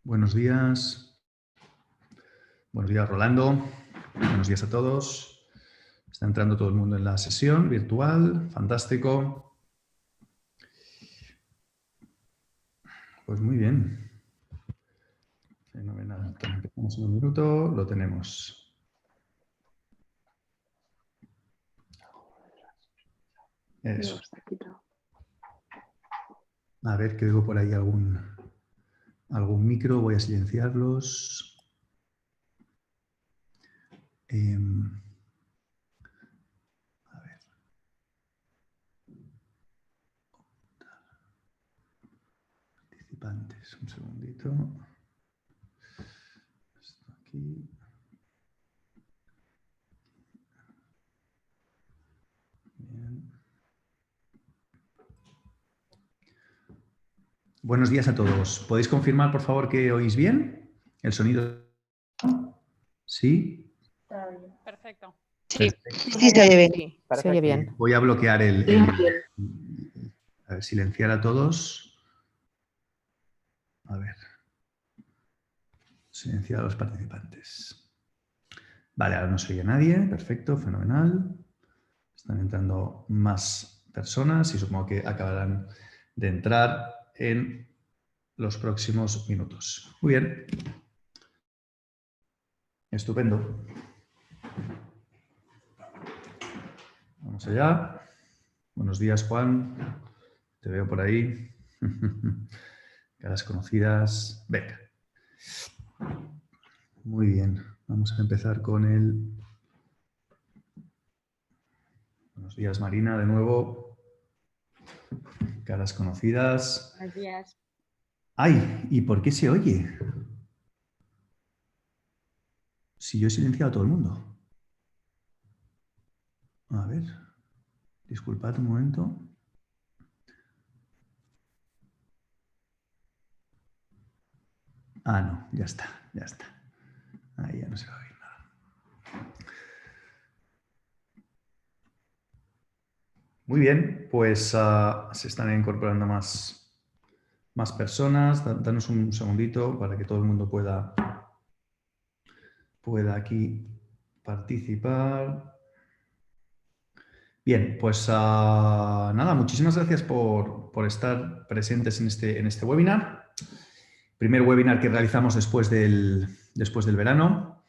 Buenos días. Buenos días, Rolando. Buenos días a todos. Está entrando todo el mundo en la sesión virtual. Fantástico. Pues muy bien. Fenomenal. Empezamos en un minuto. Lo tenemos. Eso. A ver, que veo por ahí algún micro. Voy a silenciarlos. A ver. Participantes. Un segundito. Esto aquí. Bien. Buenos días a todos. ¿Podéis confirmar, por favor, que oís bien? ¿El sonido? ¿Sí? Perfecto. Sí, Perfecto. sí, se oye bien. Sí, se oye bien. Voy a bloquear a ver, silenciar a todos. A ver. Silenciar a los participantes. Vale, ahora no se oye nadie. Perfecto, fenomenal. Están entrando más personas y supongo que acabarán de entrar en los próximos minutos. Muy bien. Estupendo. Vamos allá. Buenos días, Juan. Te veo por ahí. Caras conocidas. Venga. Muy bien. Vamos a empezar con el... Buenos días, Marina, de nuevo. Caras conocidas. Buenos días. ¡Ay! ¿Y por qué se oye? Si yo he silenciado a todo el mundo. A ver. Disculpad un momento. Ah, no. Ya está. Ya está. Ahí ya no se va a oír nada. Muy bien. Pues se están incorporando más personas. Danos un segundito para que todo el mundo pueda aquí participar. Bien, pues nada, muchísimas gracias por estar presentes en este webinar. Primer webinar que realizamos después del verano.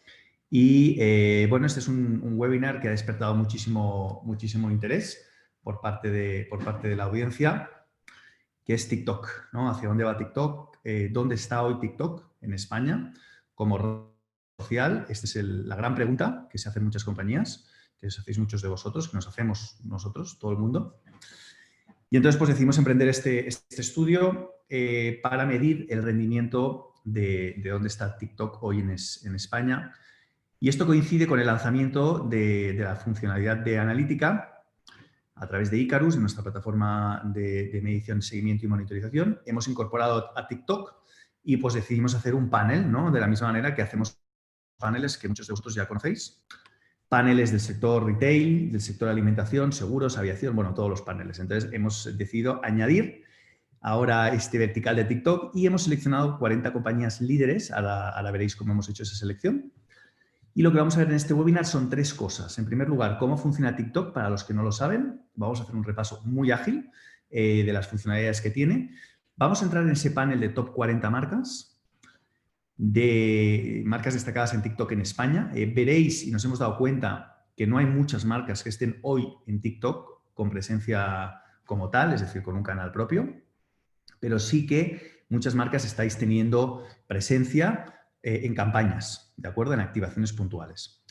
Y bueno, este es un webinar que ha despertado muchísimo interés por parte de la audiencia, que es TikTok, ¿no? ¿Hacia dónde va TikTok? ¿Dónde está hoy TikTok en España como red social? Esta es la gran pregunta que se hacen muchas compañías, que os hacéis muchos de vosotros, que nos hacemos nosotros, todo el mundo. Y entonces pues decidimos emprender este estudio para medir el rendimiento de dónde está TikTok hoy en España. Y esto coincide con el lanzamiento de la funcionalidad de analítica a través de Icarus, nuestra plataforma de medición, seguimiento y monitorización. Hemos incorporado a TikTok y pues decidimos hacer un panel, ¿no? De la misma manera que hacemos paneles que muchos de vosotros ya conocéis. Paneles del sector retail, del sector alimentación, seguros, aviación, bueno, todos los paneles. Entonces hemos decidido añadir ahora este vertical de TikTok y hemos seleccionado 40 compañías líderes, ahora veréis cómo hemos hecho esa selección. Y lo que vamos a ver en este webinar son tres cosas. En primer lugar, cómo funciona TikTok, para los que no lo saben. Vamos a hacer un repaso muy ágil de las funcionalidades que tiene. Vamos a entrar en ese panel de top 40 marcas, de marcas destacadas en TikTok en España. Veréis, y nos hemos dado cuenta, que no hay muchas marcas que estén hoy en TikTok con presencia como tal, es decir, con un canal propio, pero sí que muchas marcas estáis teniendo presencia en campañas, ¿de acuerdo? En activaciones puntuales.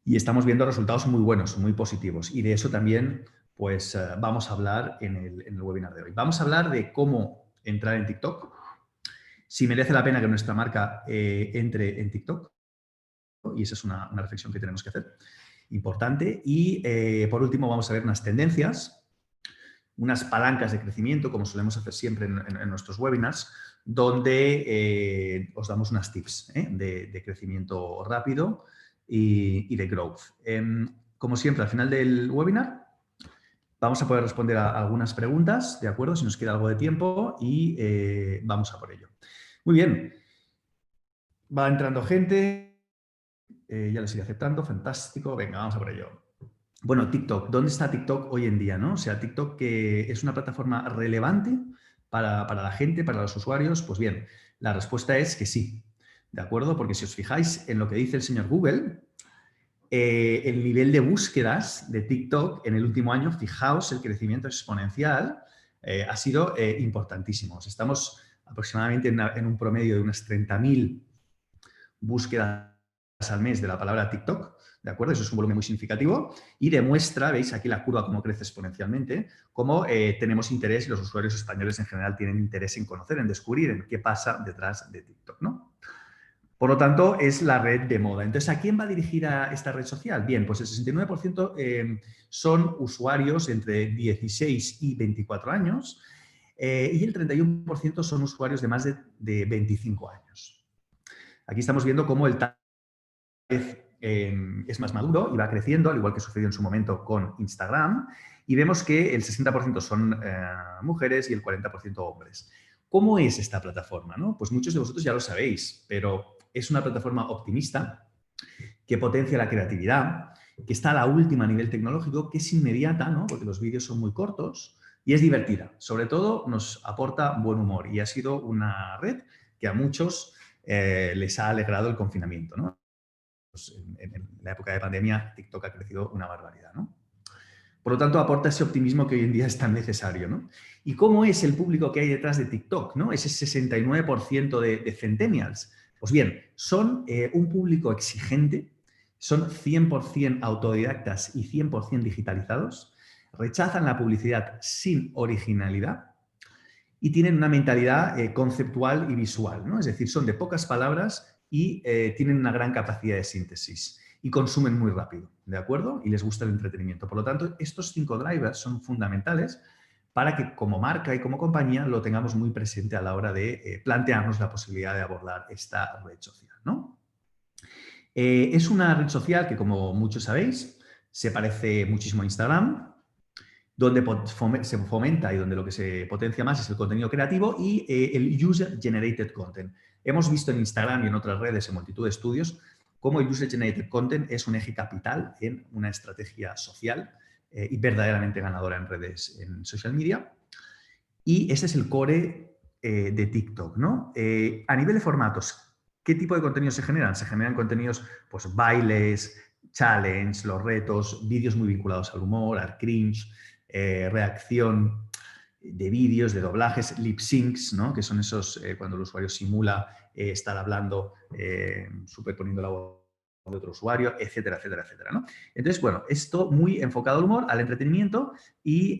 Y estamos viendo resultados muy buenos, muy positivos. Y de eso también pues, vamos a hablar en el webinar de hoy. Vamos a hablar de cómo entrar en TikTok, si merece la pena que nuestra marca entre en TikTok. Y esa es una reflexión que tenemos que hacer, importante. Y por último vamos a ver unas tendencias, unas palancas de crecimiento, como solemos hacer siempre en nuestros webinars, donde os damos unas tips de crecimiento rápido y de growth. Como siempre, al final del webinar vamos a poder responder a algunas preguntas, ¿de acuerdo? Si nos queda algo de tiempo y vamos a por ello. Muy bien. Va entrando gente. Ya les iré aceptando. Fantástico. Venga, vamos a por ello. Bueno, TikTok. ¿Dónde está TikTok hoy en día, no? O sea, TikTok que es una plataforma relevante para la gente, para los usuarios. Pues bien, la respuesta es que sí. ¿De acuerdo? Porque si os fijáis en lo que dice el señor Google, el nivel de búsquedas de TikTok en el último año, fijaos, el crecimiento exponencial ha sido importantísimo. Estamos aproximadamente en un promedio de unas 30.000 búsquedas al mes de la palabra TikTok, ¿de acuerdo? Eso es un volumen muy significativo y demuestra, veis aquí la curva cómo crece exponencialmente, cómo tenemos interés y los usuarios españoles en general tienen interés en conocer, en descubrir en qué pasa detrás de TikTok, ¿no? Por lo tanto, es la red de moda. Entonces, ¿a quién va dirigida esta red social? Bien, pues el 69% son usuarios entre 16 y 24 años y el 31% son usuarios de más de 25 años. Aquí estamos viendo cómo el es más maduro y va creciendo, al igual que sucedió en su momento con Instagram, y vemos que el 60% son mujeres y el 40% hombres. ¿Cómo es esta plataforma, no? Pues muchos de vosotros ya lo sabéis, pero es una plataforma optimista que potencia la creatividad, que está a la última a nivel tecnológico, que es inmediata, ¿no? Porque los vídeos son muy cortos y es divertida. Sobre todo nos aporta buen humor y ha sido una red que a muchos les ha alegrado el confinamiento, ¿no? Pues en la época de pandemia, TikTok ha crecido una barbaridad, ¿no? Por lo tanto, aporta ese optimismo que hoy en día es tan necesario, ¿no? ¿Y cómo es el público que hay detrás de TikTok, ¿no? Ese 69% de centennials. Pues bien, son un público exigente, son 100% autodidactas y 100% digitalizados, rechazan la publicidad sin originalidad y tienen una mentalidad conceptual y visual, ¿no? Es decir, son de pocas palabras y tienen una gran capacidad de síntesis y consumen muy rápido, ¿de acuerdo? Y les gusta el entretenimiento. Por lo tanto, estos 5 drivers son fundamentales para que como marca y como compañía lo tengamos muy presente a la hora de plantearnos la posibilidad de abordar esta red social, ¿no? Es una red social que, como muchos sabéis, se parece muchísimo a Instagram, donde se fomenta y donde lo que se potencia más es el contenido creativo y el user-generated content. Hemos visto en Instagram y en otras redes, en multitud de estudios, cómo el user-generated content es un eje capital en una estrategia social y verdaderamente ganadora en redes, en social media. Y ese es el core de TikTok, ¿no? A nivel de formatos, ¿qué tipo de contenidos se generan? Se generan contenidos, pues, bailes, challenge, los retos, vídeos muy vinculados al humor, al cringe, reacción de vídeos, de doblajes, lip syncs, ¿no? Que son esos cuando el usuario simula estar hablando, superponiendo la voz de otro usuario, etcétera, etcétera, etcétera, ¿no? Entonces, bueno, esto muy enfocado al humor, al entretenimiento y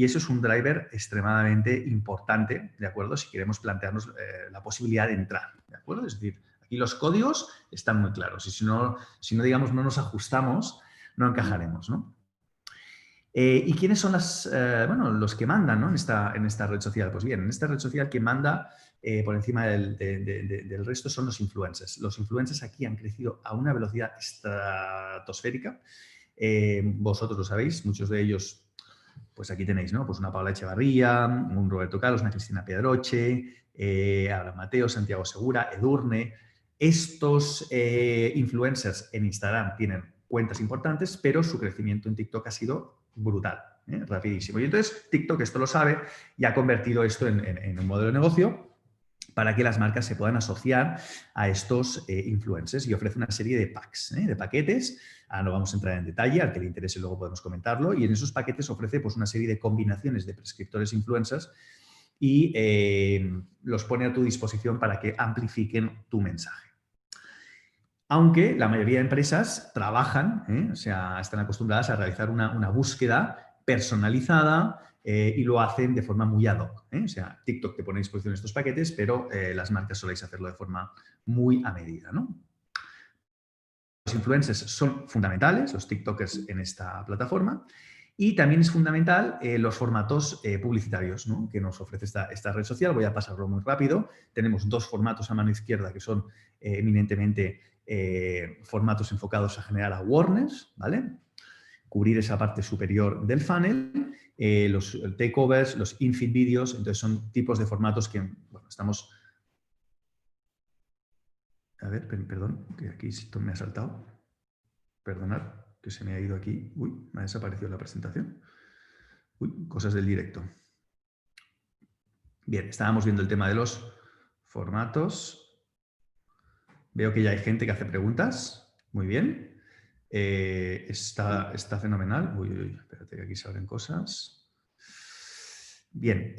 eso es un driver extremadamente importante, ¿de acuerdo? Si queremos plantearnos la posibilidad de entrar, ¿de acuerdo? Es decir, aquí los códigos están muy claros y si no digamos, no nos ajustamos, no encajaremos, ¿no? ¿Y quiénes son los que mandan, ¿no? en esta red social? Pues bien, en esta red social quien manda por encima del resto son los influencers. Los influencers aquí han crecido a una velocidad estratosférica. Vosotros lo sabéis, muchos de ellos, pues aquí tenéis, ¿no? Pues una Paula Echevarría, un Roberto Carlos, una Cristina Pedroche, Abraham Mateo, Santiago Segura, Edurne. Estos influencers en Instagram tienen cuentas importantes, pero su crecimiento en TikTok ha sido brutal, rapidísimo. Y entonces TikTok esto lo sabe y ha convertido esto en un modelo de negocio para que las marcas se puedan asociar a estos influencers y ofrece una serie de packs, de paquetes. Ahora no vamos a entrar en detalle, al que le interese luego podemos comentarlo. Y en esos paquetes ofrece pues, una serie de combinaciones de prescriptores influencers y los pone a tu disposición para que amplifiquen tu mensaje. Aunque la mayoría de empresas trabajan, o sea, están acostumbradas a realizar una búsqueda personalizada y lo hacen de forma muy ad hoc. O sea, TikTok te pone a disposición estos paquetes, pero las marcas soléis hacerlo de forma muy a medida, ¿no? Los influencers son fundamentales, los TikTokers en esta plataforma, y también es fundamental los formatos publicitarios, ¿no? Que nos ofrece esta red social. Voy a pasarlo muy rápido. Tenemos 2 formatos a mano izquierda que son eminentemente formatos enfocados a generar awareness, ¿vale? Cubrir esa parte superior del funnel, los takeovers, los in-feed vídeos. Entonces son tipos de formatos que bueno, estamos A ver, perdón, que aquí esto me ha saltado. Perdonad, que se me ha ido aquí. Uy, me ha desaparecido la presentación. Uy, cosas del directo. Bien, estábamos viendo el tema de los formatos. Veo que ya hay gente que hace preguntas. Muy bien. Está fenomenal. Uy, uy, espérate que aquí se abren cosas. Bien.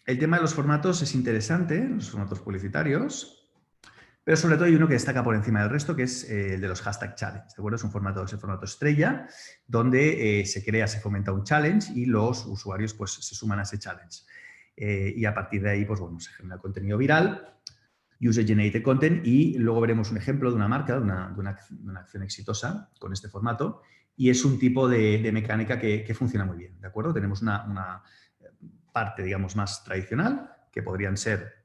El tema de los formatos es interesante, los formatos publicitarios. Pero sobre todo hay uno que destaca por encima del resto, que es el de los hashtag challenge. ¿De acuerdo? Es el formato estrella, donde se fomenta un challenge y los usuarios pues, se suman a ese challenge. Y a partir de ahí, pues bueno, se genera contenido viral, user-generated content, y luego veremos un ejemplo de una marca, de una acción exitosa con este formato, y es un tipo de mecánica que funciona muy bien. ¿De acuerdo? Tenemos una parte, digamos, más tradicional, que podrían ser...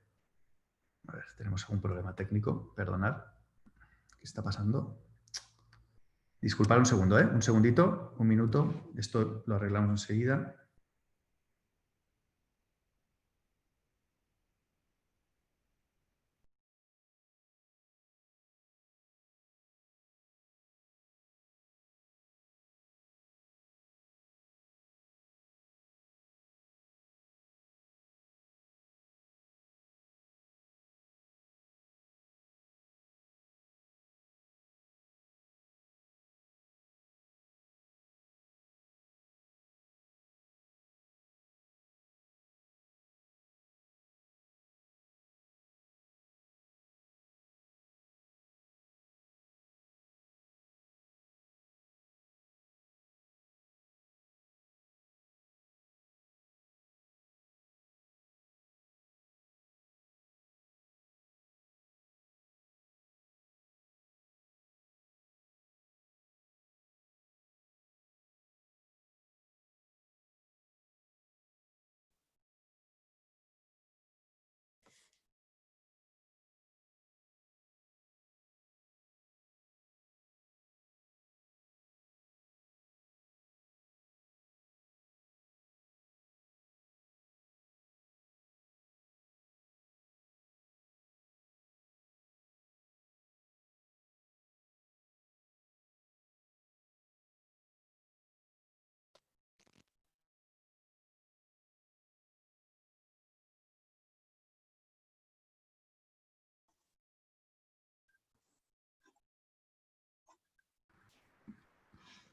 A ver, tenemos algún problema técnico, perdonad. ¿Qué está pasando? Disculpad un segundo, ¿eh? Un segundito, un minuto. Esto lo arreglamos enseguida.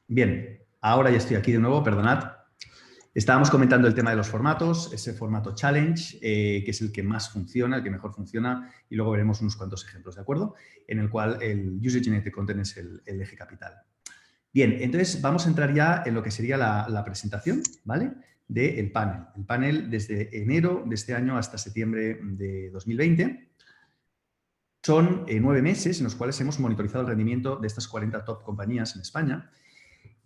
Bien, ahora ya estoy aquí de nuevo, perdonad. Estábamos comentando el tema de los formatos, ese formato challenge, que es el que más funciona, el que mejor funciona, y luego veremos unos cuantos ejemplos, ¿de acuerdo? En el cual el user-generated content es el eje capital. Bien, entonces vamos a entrar ya en lo que sería la presentación, ¿vale? Del panel. El panel desde enero de este año hasta septiembre de 2020. Son 9 meses en los cuales hemos monitorizado el rendimiento de estas 40 top compañías en España.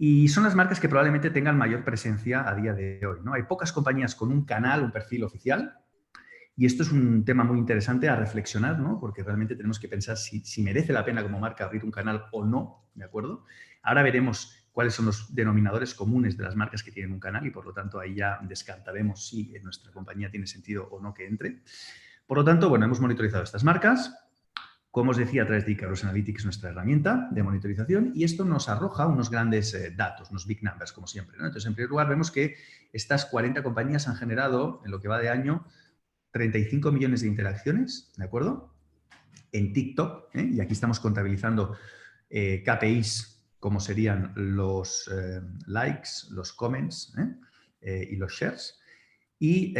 Y son las marcas que probablemente tengan mayor presencia a día de hoy, ¿no? Hay pocas compañías con un canal, un perfil oficial, y esto es un tema muy interesante a reflexionar, ¿no? Porque realmente tenemos que pensar si merece la pena como marca abrir un canal o no, ¿de acuerdo? Ahora veremos cuáles son los denominadores comunes de las marcas que tienen un canal y, por lo tanto, ahí ya descartaremos si en nuestra compañía tiene sentido o no que entre. Por lo tanto, bueno, hemos monitorizado estas marcas. Como os decía, a través de Icarus Analytics, nuestra herramienta de monitorización, y esto nos arroja unos grandes datos, unos big numbers, como siempre, ¿no? Entonces, en primer lugar, vemos que estas 40 compañías han generado, en lo que va de año, 35 millones de interacciones, ¿de acuerdo? En TikTok, ¿eh? Y aquí estamos contabilizando KPIs como serían los likes, los comments y los shares. Y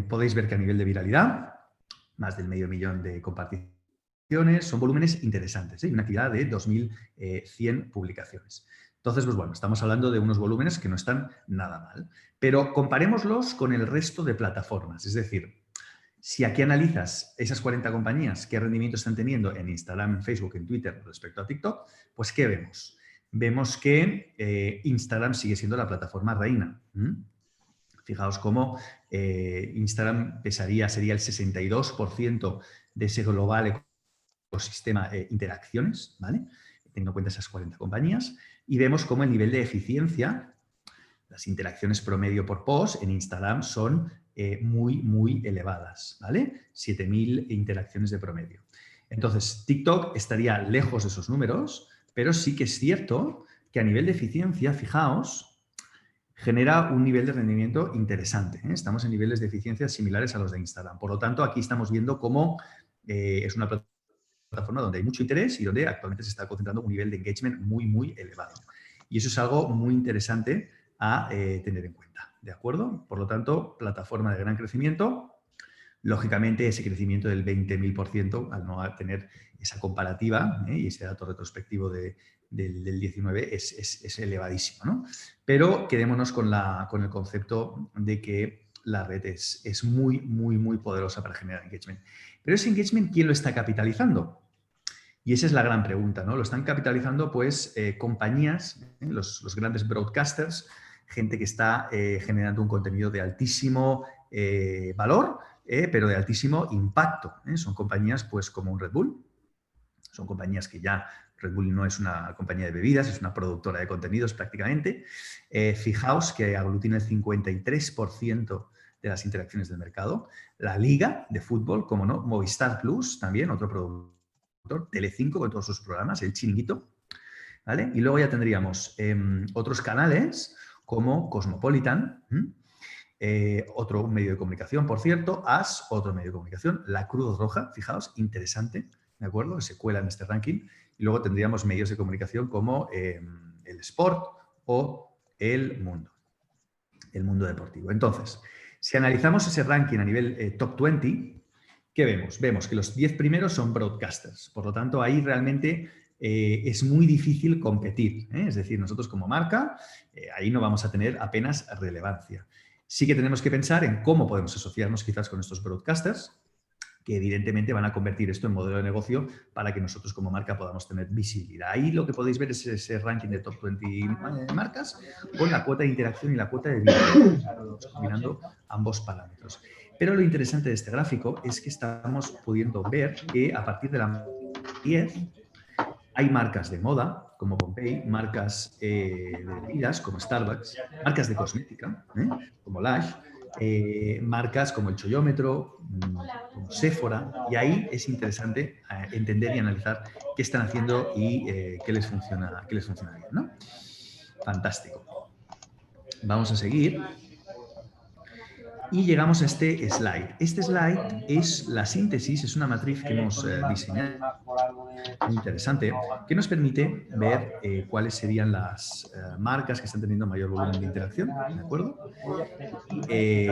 podéis ver que a nivel de viralidad, más del medio millón de comparticiones, son volúmenes interesantes, ¿eh? Una actividad de 2.100 publicaciones. Entonces, pues bueno, estamos hablando de unos volúmenes que no están nada mal. Pero comparémoslos con el resto de plataformas. Es decir, si aquí analizas esas 40 compañías, qué rendimiento están teniendo en Instagram, en Facebook, en Twitter respecto a TikTok, pues ¿qué vemos? Vemos que Instagram sigue siendo la plataforma reina. Fijaos cómo Instagram sería el 62% de ese global ecosistema interacciones, ¿vale? Teniendo en cuenta esas 40 compañías. Y vemos cómo el nivel de eficiencia, las interacciones promedio por post en Instagram son muy, muy elevadas, ¿vale? 7.000 interacciones de promedio. Entonces, TikTok estaría lejos de esos números, pero sí que es cierto que a nivel de eficiencia, fijaos, genera un nivel de rendimiento interesante. Estamos en niveles de eficiencia similares a los de Instagram. Por lo tanto, aquí estamos viendo cómo es una plataforma donde hay mucho interés y donde actualmente se está concentrando un nivel de engagement muy, muy elevado. Y eso es algo muy interesante a tener en cuenta, ¿de acuerdo? Por lo tanto, plataforma de gran crecimiento. Lógicamente, ese crecimiento del 20.000%, al no tener esa comparativa y ese dato retrospectivo del 19, es elevadísimo, ¿no? Pero quedémonos con el concepto de que la red es muy, muy, muy poderosa para generar engagement. Pero ese engagement, ¿quién lo está capitalizando? Y esa es la gran pregunta, ¿no? Lo están capitalizando, pues, compañías, los grandes broadcasters, gente que está generando un contenido de altísimo valor, pero de altísimo impacto. Son compañías, pues, como un Red Bull. Son compañías que ya, Red Bull no es una compañía de bebidas, es una productora de contenidos prácticamente. Fijaos que aglutina el 53% de las interacciones del mercado. La Liga de Fútbol, como no, Movistar Plus, también otro productor, Telecinco con todos sus programas, El Chiringuito, ¿vale? Y luego ya tendríamos otros canales como Cosmopolitan, otro medio de comunicación, por cierto, AS, otro medio de comunicación, La Cruz Roja, fijaos, interesante, ¿de acuerdo? Que se cuela en este ranking. Y luego tendríamos medios de comunicación como el Sport o el Mundo Deportivo. Entonces, si analizamos ese ranking a nivel top 20, ¿qué vemos? Vemos que los 10 primeros son broadcasters. Por lo tanto, ahí realmente es muy difícil competir. Es decir, nosotros como marca, ahí no vamos a tener apenas relevancia. Sí que tenemos que pensar en cómo podemos asociarnos quizás con estos broadcasters, que evidentemente van a convertir esto en modelo de negocio para que nosotros como marca podamos tener visibilidad. Ahí lo que podéis ver es ese ranking de top 20 marcas con la cuota de interacción y la cuota de visibilidad, combinando ambos parámetros. Pero lo interesante de este gráfico es que estamos pudiendo ver que a partir de la 10 hay marcas de moda, como Pompey, marcas de bebidas, como Starbucks, marcas de cosmética, como Lush, marcas como el Chollómetro, como Sephora, y ahí es interesante entender y analizar qué están haciendo y qué les funciona bien, ¿no? Fantástico. Vamos a seguir. Y llegamos a este slide. Este slide es la síntesis, es una matriz que hemos diseñado, muy interesante, que nos permite ver cuáles serían las marcas que están teniendo mayor volumen de interacción, ¿de acuerdo? Y,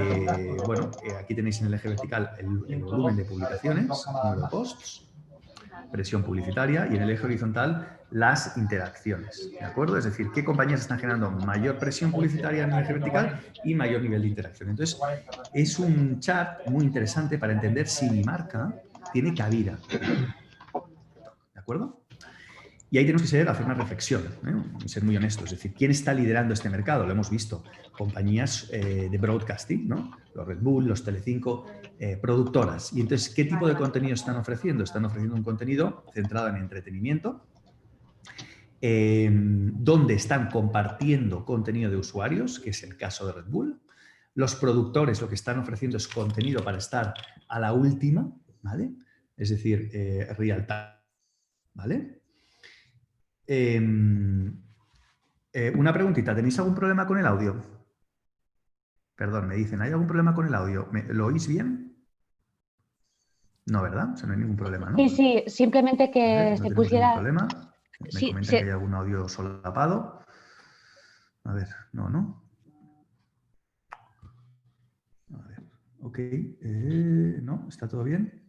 bueno, aquí tenéis en el eje vertical el volumen de publicaciones, número de posts, presión publicitaria, y en el eje horizontal las interacciones, ¿de acuerdo? Es decir, qué compañías están generando mayor presión publicitaria en el eje vertical y mayor nivel de interacción. Entonces, es un chart muy interesante para entender si mi marca tiene cabida, ¿de acuerdo? Y ahí tenemos que hacer una reflexión, ser muy honestos. Es decir, ¿quién está liderando este mercado? Lo hemos visto. Compañías de broadcasting, ¿no? Los Red Bull, los Telecinco, productoras. Y entonces, ¿qué tipo de contenido están ofreciendo? Están ofreciendo un contenido centrado en entretenimiento, donde están compartiendo contenido de usuarios, que es el caso de Red Bull. Los productores lo que están ofreciendo es contenido para estar a la última, ¿vale? Es decir, real time, ¿vale? Una preguntita, ¿tenéis algún problema con el audio? Perdón, me dicen, ¿hay algún problema con el audio? ¿Lo oís bien? No, ¿verdad? O sea, no hay ningún problema, ¿no? Sí, sí, simplemente que A ver, no se tenemos ningún pusiera... problema. Me Sí, comentan que hay algún audio solapado. A ver, no. A ver, ok. No, ¿está todo bien?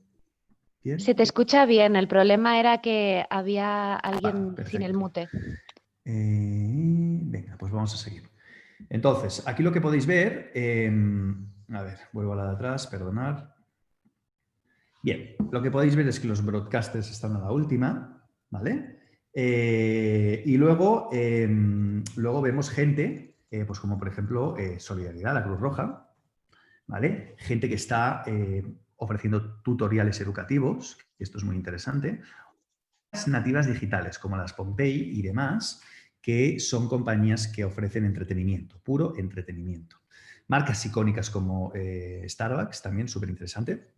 Bien. se te escucha bien. El problema era que había alguien sin el Perfecto. mute. Venga, pues vamos a seguir. Entonces, aquí lo que podéis ver, a ver, vuelvo a la de atrás, perdonad. Bien, lo que podéis ver es que los broadcasters están a la última, ¿vale? Y luego vemos gente, pues como por ejemplo Solidaridad, la Cruz Roja, ¿vale? Gente que está ofreciendo tutoriales educativos, esto es muy interesante. Nativas digitales, como las Pompey y demás, que son compañías que ofrecen entretenimiento, puro entretenimiento, Marcas icónicas como Starbucks, también súper interesante,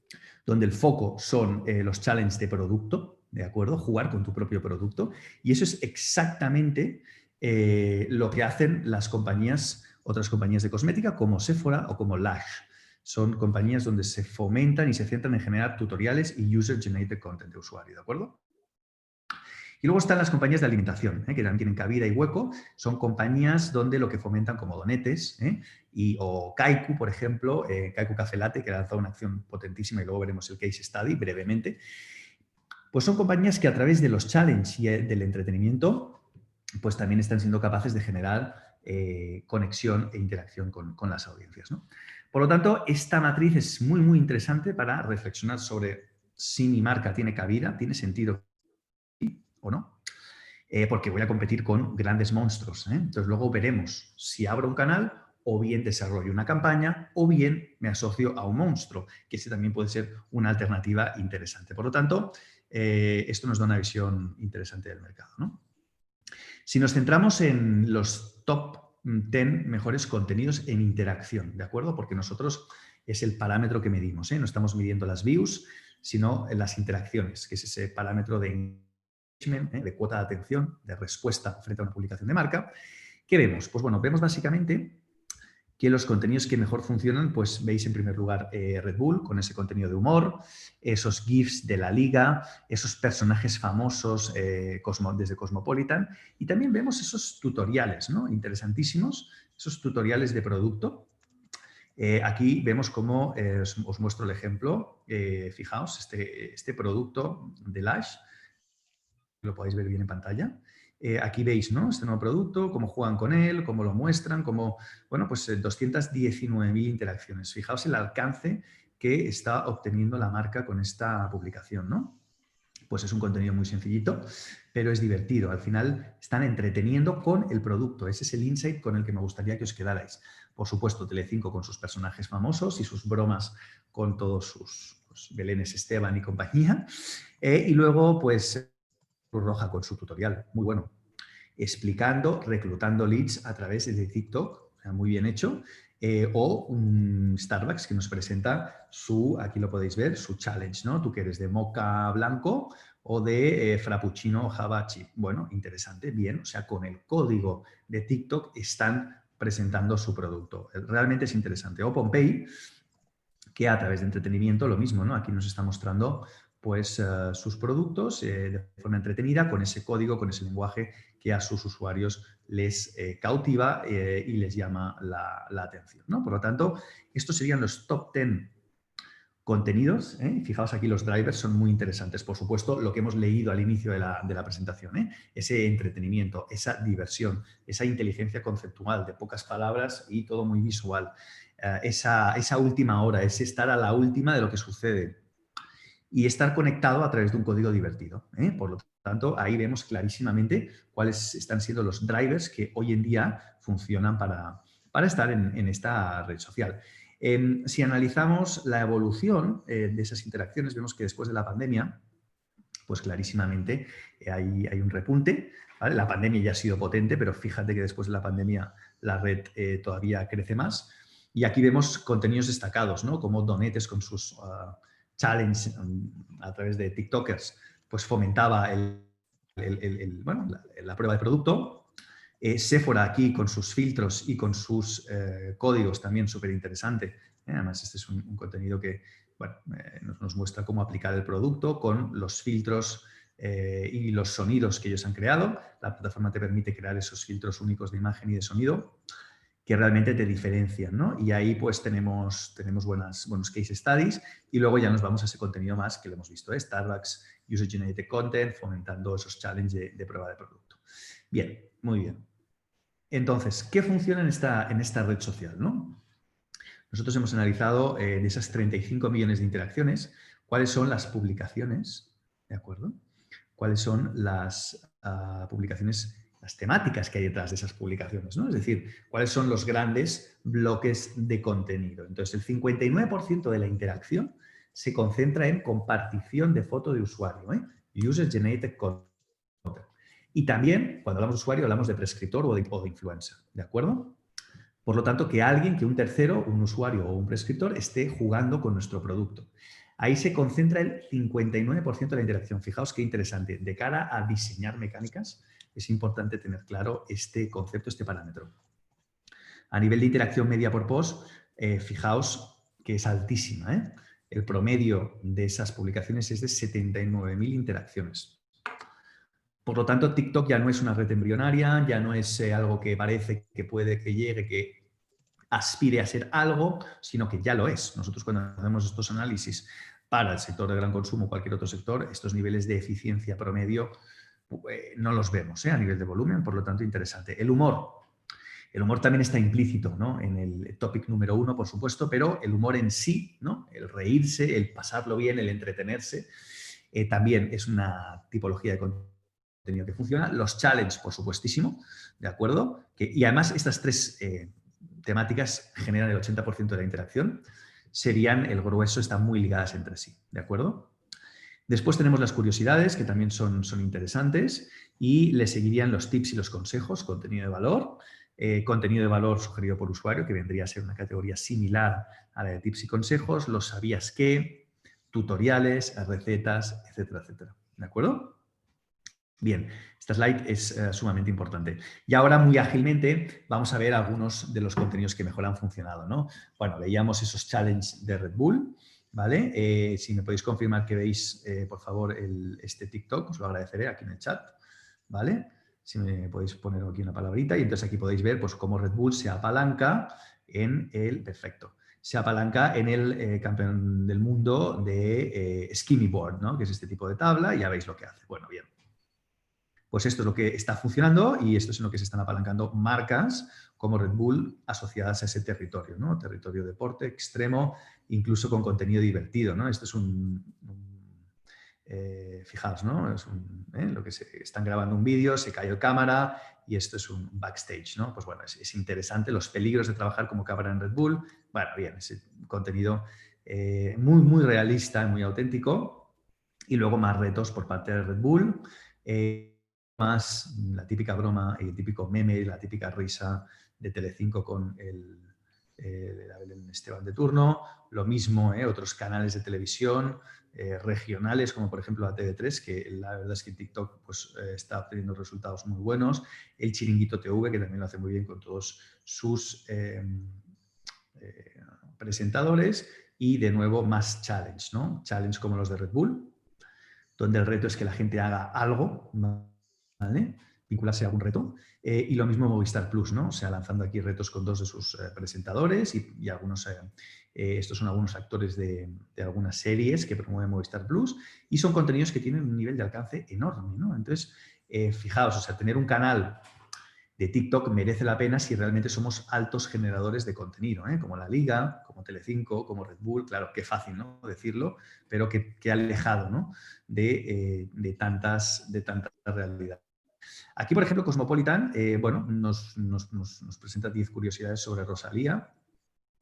donde el foco son los challenges de producto, ¿de acuerdo? Jugar con tu propio producto. Y eso es exactamente lo que hacen las compañías, otras compañías de cosmética como Sephora o como Lush. Son compañías donde se fomentan y se centran en generar tutoriales y user-generated content de usuario, ¿de acuerdo? Y luego están las compañías de alimentación, que también tienen cabida y hueco. Son compañías donde lo que fomentan como Donetes o Kaiku, por ejemplo, Kaiku Café Latte, que ha lanzado una acción potentísima y luego veremos el case study brevemente. Pues son compañías que a través de los challenges y del entretenimiento, pues también están siendo capaces de generar conexión e interacción con las audiencias, ¿no? Por lo tanto, esta matriz es muy, muy interesante para reflexionar sobre si mi marca tiene cabida, tiene sentido o no, porque voy a competir con grandes monstruos. Entonces luego veremos si abro un canal o bien desarrollo una campaña o bien me asocio a un monstruo, que ese también puede ser una alternativa interesante. Por lo tanto, esto nos da una visión interesante del mercado, ¿no? Si nos centramos en los top 10 mejores contenidos en interacción, ¿de acuerdo? Porque nosotros es el parámetro que medimos, no estamos midiendo las views, sino las interacciones, que es ese parámetro de de cuota de atención, de respuesta frente a una publicación de marca. ¿Qué vemos? Pues bueno, vemos básicamente que los contenidos que mejor funcionan, pues veis en primer lugar Red Bull con ese contenido de humor, esos GIFs de la liga, esos personajes famosos desde Cosmopolitan y también vemos esos tutoriales, ¿no? Interesantísimos, esos tutoriales de producto. Aquí vemos cómo, os muestro el ejemplo, fijaos, este producto de Lush, lo podéis ver bien en pantalla. Aquí veis, ¿no? Este nuevo producto, cómo juegan con él, cómo lo muestran, cómo, bueno, pues 219.000 interacciones. Fijaos el alcance que está obteniendo la marca con esta publicación, ¿no? Pues es un contenido muy sencillito, pero es divertido. Al final están entreteniendo con el producto. Ese es el insight con el que me gustaría que os quedarais. Por supuesto, Telecinco con sus personajes famosos y sus bromas con todos sus Belénes Esteban y compañía. Y luego, pues, Cruz Roja con su tutorial, muy bueno, explicando, reclutando leads a través de TikTok, o sea, muy bien hecho, o un Starbucks que nos presenta su, aquí lo podéis ver, su challenge, ¿no? Tú que eres de mocha blanco o de frappuccino Java chip. Bueno, interesante, bien, o sea, con el código de TikTok están presentando su producto. Realmente es interesante. O Pompey, que a través de entretenimiento, lo mismo, ¿no? Aquí nos está mostrando pues sus productos de forma entretenida, con ese código, con ese lenguaje que a sus usuarios les cautiva y les llama la atención, ¿no? Por lo tanto, estos serían los top 10 contenidos. Fijaos aquí los drivers son muy interesantes. Por supuesto, lo que hemos leído al inicio de la presentación, ese entretenimiento, esa diversión, esa inteligencia conceptual de pocas palabras y todo muy visual. Esa última hora, ese estar a la última de lo que sucede y estar conectado a través de un código divertido. Por lo tanto, ahí vemos clarísimamente cuáles están siendo los drivers que hoy en día funcionan para estar en esta red social. Si analizamos la evolución de esas interacciones, vemos que después de la pandemia, pues clarísimamente hay un repunte. ¿Vale? La pandemia ya ha sido potente, pero fíjate que después de la pandemia la red todavía crece más. Y aquí vemos contenidos destacados, ¿no? Como Donetes con sus challenge a través de TikTokers, pues fomentaba la prueba de producto. Sephora aquí con sus filtros y con sus códigos también súper interesante. Además, este es un contenido que nos muestra cómo aplicar el producto con los filtros y los sonidos que ellos han creado. La plataforma te permite crear esos filtros únicos de imagen y de sonido que realmente te diferencian, ¿no? Y ahí pues tenemos buenos case studies y luego ya nos vamos a ese contenido más que lo hemos visto, Starbucks, User Generated Content, fomentando esos challenges de prueba de producto. Bien, muy bien. Entonces, ¿qué funciona en esta red social, ¿no? Nosotros hemos analizado de esas 35 millones de interacciones, cuáles son las publicaciones, ¿de acuerdo? Cuáles son las publicaciones, las temáticas que hay detrás de esas publicaciones, ¿no? Es decir, cuáles son los grandes bloques de contenido. Entonces, el 59% de la interacción se concentra en compartición de foto de usuario, User Generated Content. Y también, cuando hablamos de usuario, hablamos de prescriptor o de influencer, ¿de acuerdo? Por lo tanto, que un tercero, un usuario o un prescriptor esté jugando con nuestro producto. Ahí se concentra el 59% de la interacción. Fijaos qué interesante. De cara a diseñar mecánicas, es importante tener claro este concepto, este parámetro. A nivel de interacción media por post, fijaos que es altísima, ¿eh? El promedio de esas publicaciones es de 79.000 interacciones. Por lo tanto, TikTok ya no es una red embrionaria, ya no es algo que parece que puede que llegue, que aspire a ser algo, sino que ya lo es. Nosotros cuando hacemos estos análisis para el sector de gran consumo o cualquier otro sector, estos niveles de eficiencia promedio no los vemos a nivel de volumen, por lo tanto, interesante. El humor. El humor también está implícito, ¿no? En el topic número 1, por supuesto, pero el humor en sí, ¿no? El reírse, el pasarlo bien, el entretenerse, también es una tipología de contenido que funciona. Los challenges, por supuestísimo, ¿de acuerdo? Y además estas tres temáticas generan el 80% de la interacción, serían el grueso, están muy ligadas entre sí, ¿de acuerdo? Después tenemos las curiosidades, que también son interesantes, y le seguirían los tips y los consejos, contenido de valor sugerido por usuario, que vendría a ser una categoría similar a la de tips y consejos, los sabías qué, tutoriales, recetas, etcétera, etcétera. ¿De acuerdo? Bien, esta slide es sumamente importante. Y ahora, muy ágilmente, vamos a ver algunos de los contenidos que mejor han funcionado, ¿no? Bueno, veíamos esos challenges de Red Bull, ¿vale? Si me podéis confirmar que veis, por favor, este TikTok, os lo agradeceré aquí en el chat, ¿vale? Si me podéis poner aquí una palabrita y entonces aquí podéis ver pues, cómo Red Bull se apalanca en el... Perfecto. Se apalanca en el campeón del mundo de Skinny Board, ¿no? Que es este tipo de tabla y ya veis lo que hace. Bueno, bien. Pues esto es lo que está funcionando y esto es en lo que se están apalancando marcas como Red Bull asociadas a ese territorio, ¿no? Territorio deporte, extremo, incluso con contenido divertido, ¿no? Esto es fijaos, ¿no? Es lo que están grabando un vídeo, se cae el cámara y esto es un backstage, ¿no? Pues bueno, es interesante los peligros de trabajar como cámara en Red Bull. Bueno, bien, ese contenido muy, muy realista, muy auténtico. Y luego más retos por parte de Red Bull. Más la típica broma, el típico meme, la típica risa de Telecinco con el Esteban de turno. Lo mismo, otros canales de televisión regionales, como por ejemplo la TV3, que la verdad es que TikTok pues, está obteniendo resultados muy buenos. El Chiringuito TV, que también lo hace muy bien con todos sus presentadores. Y de nuevo, más challenge, ¿no? Challenge como los de Red Bull, donde el reto es que la gente haga algo, ¿vale? Vincularse a algún reto. Y lo mismo Movistar Plus, ¿no? O sea, lanzando aquí retos con dos de sus presentadores y algunos, estos son algunos actores de algunas series que promueve Movistar Plus y son contenidos que tienen un nivel de alcance enorme, ¿no? Entonces, fijaos, o sea, tener un canal de TikTok merece la pena si realmente somos altos generadores de contenido, como La Liga, como Telecinco, como Red Bull. Claro, qué fácil, ¿no? Decirlo, pero qué alejado, ¿no? de tantas realidades. Aquí, por ejemplo, Cosmopolitan, bueno, nos presenta 10 curiosidades sobre Rosalía.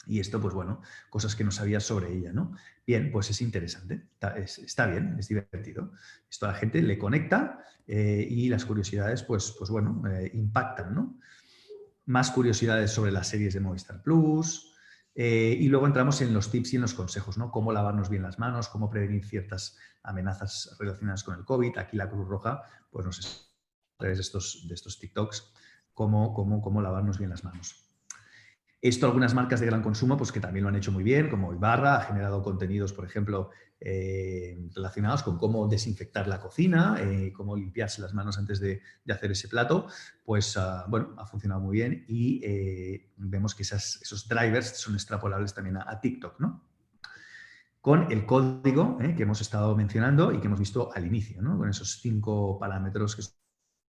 Y esto, pues bueno, cosas que no sabías sobre ella, ¿no? Bien, pues es interesante, está bien, es divertido. Esto a la gente le conecta y las curiosidades, pues bueno, impactan, ¿no? Más curiosidades sobre las series de Movistar Plus. Y luego entramos en los tips y en los consejos, ¿no? Cómo lavarnos bien las manos, cómo prevenir ciertas amenazas relacionadas con el COVID. Aquí la Cruz Roja, pues nos explica a través de estos TikToks cómo lavarnos bien las manos. Esto algunas marcas de gran consumo pues que también lo han hecho muy bien, como Ibarra ha generado contenidos, por ejemplo, relacionados con cómo desinfectar la cocina, cómo limpiarse las manos antes de hacer ese plato, pues bueno, ha funcionado muy bien y vemos que esos drivers son extrapolables también a TikTok, ¿no? Con el código que hemos estado mencionando y que hemos visto al inicio, ¿no? Con esos 5 parámetros que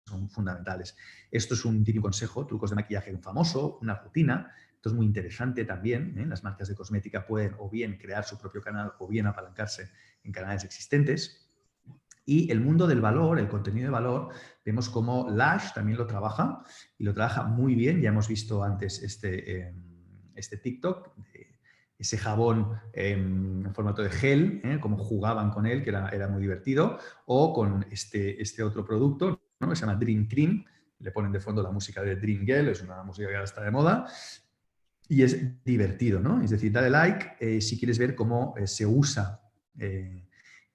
son fundamentales. Esto es un típico consejo, trucos de maquillaje de un famoso, una rutina. Esto es muy interesante también. Las marcas de cosmética pueden o bien crear su propio canal o bien apalancarse en canales existentes. Y el mundo del valor, el contenido de valor, vemos cómo Lush también lo trabaja y lo trabaja muy bien. Ya hemos visto antes este TikTok, ese jabón en formato de gel, cómo jugaban con él, que era muy divertido, o con este otro producto, ¿no? Que se llama Dream Cream. Le ponen de fondo la música de Dream Girl, es una música que ahora está de moda. y es divertido, ¿no? Es decir, dale like si quieres ver cómo se usa